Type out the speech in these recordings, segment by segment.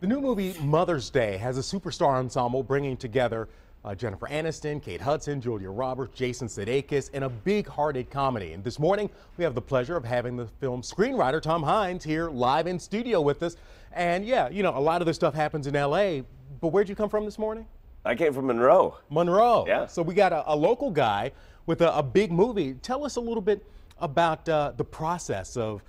The new movie Mother's Day has a superstar ensemble bringing together Jennifer Aniston, Kate Hudson, Julia Roberts, Jason Sudeikis in a big-hearted comedy. And this morning, we have the pleasure of having the film's screenwriter, Tom Hines, here live in studio with us. And yeah, you know, a lot of this stuff happens in L.A., but where'd you come from this morning? I came from Monroe. Monroe. Yeah. So we got a local guy with a big movie. Tell us a little bit about the process of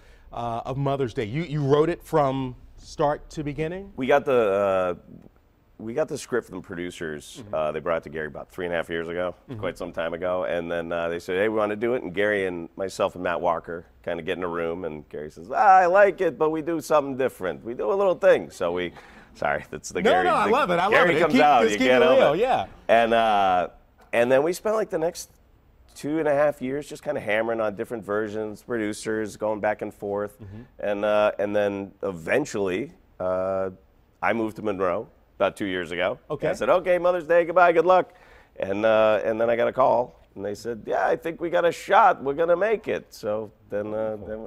Mother's Day. You wrote it from start to beginning? We got the script from the producers. They brought it to Gary about 3.5 years ago, quite some time ago. And then they said, hey, we want to do it. And Gary and myself and Matt Walker kind of get in a room. And Gary says, I like it, but we do something different. We do a little thing. So we, sorry, that's the Gary. No, I love it. I love Gary it. comes out. You can't help it. Yeah. And then we spent like the next 2.5 years just kind of hammering on different versions, producers, going back and forth. And then eventually I moved to Monroe about 2 years ago. Okay. I said, okay, Mother's Day, goodbye, good luck. And then I got a call, and they said, yeah, I think we got a shot. We're going to make it. So then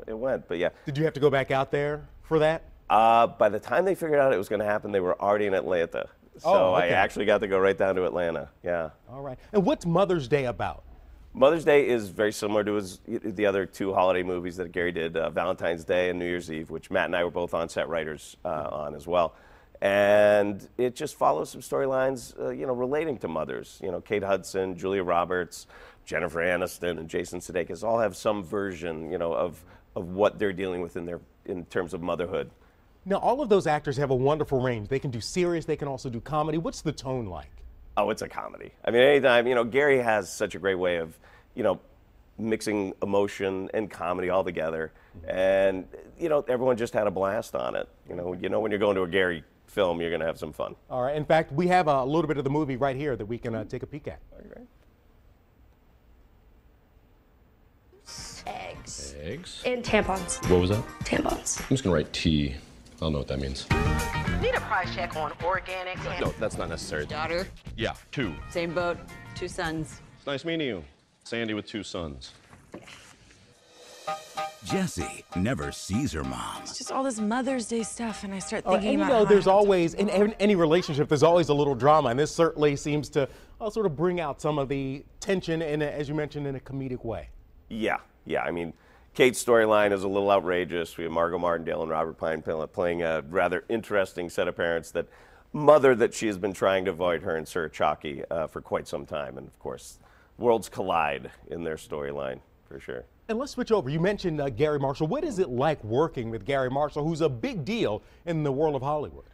it went, but yeah. Did you have to go back out there for that? By the time they figured out it was going to happen, they were already in Atlanta. So I actually got to go right down to Atlanta, yeah. All right. And what's Mother's Day about? Mother's Day is very similar to the other two holiday movies that Gary did, Valentine's Day and New Year's Eve, which Matt and I were both on-set writers on as well. And it just follows some storylines, relating to mothers. You know, Kate Hudson, Julia Roberts, Jennifer Aniston, and Jason Sudeikis all have some version, of what they're dealing with in terms of motherhood. Now, all of those actors have a wonderful range. They can do serious, they can also do comedy. What's the tone like? Oh, it's a comedy. I mean, anytime, Gary has such a great way of, mixing emotion and comedy all together. And, everyone just had a blast on it. When you're going to a Gary film, you're going to have some fun. All right. In fact, we have a little bit of the movie right here that we can take a peek at. All right. Eggs. Eggs? And tampons. What was that? Tampons. I'm just gonna write T. I don't know what that means. Need a price check on organic. No, that's not necessary. Daughter. Yeah, 2. Same boat, 2 sons. It's nice meeting you. Sandy with 2 sons. Jessie never sees her mom. It's just all this Mother's Day stuff, and I start And thinking about you know, there's always, in any relationship, there's always a little drama, and this certainly seems to sort of bring out some of the tension, as you mentioned, in a comedic way. Yeah. I mean, Kate's storyline is a little outrageous. We have Margot Martindale and Robert Pine playing a rather interesting set of parents that she has been trying to avoid, her and Sir Chalky, for quite some time. And of course, worlds collide in their storyline, for sure. And let's switch over. You mentioned Gary Marshall. What is it like working with Gary Marshall, who's a big deal in the world of Hollywood?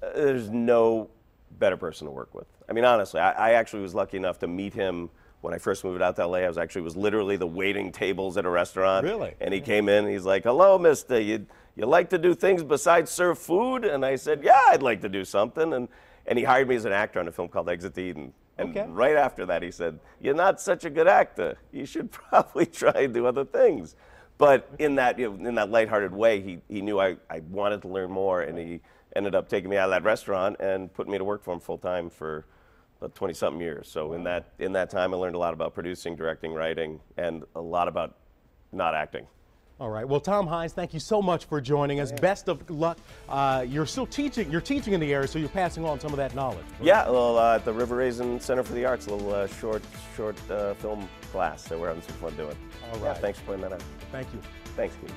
There's no better person to work with. I mean, honestly, I actually was lucky enough to meet him when I first moved out to LA. I was literally the waiting tables at a restaurant. Really? And he came in, and he's like, hello, mister, you like to do things besides serve food? And I said, yeah, I'd like to do something. And he hired me as an actor on a film called Exit to Eden. And right after that, he said, you're not such a good actor. You should probably try and do other things. But in that lighthearted way, he knew I wanted to learn more, and he ended up taking me out of that restaurant and putting me to work for him full time for about 20-something years. So in that time, I learned a lot about producing, directing, writing, and a lot about not acting. All right. Well, Tom Hines, thank you so much for joining us. Best of luck. You're still teaching. You're teaching in the area, so you're passing on some of that knowledge. Right? Yeah, well, at the River Raisin Center for the Arts, a little short film class that we're having some fun doing. All right. Yeah, thanks for pointing that out. Thank you. Thanks, Keith.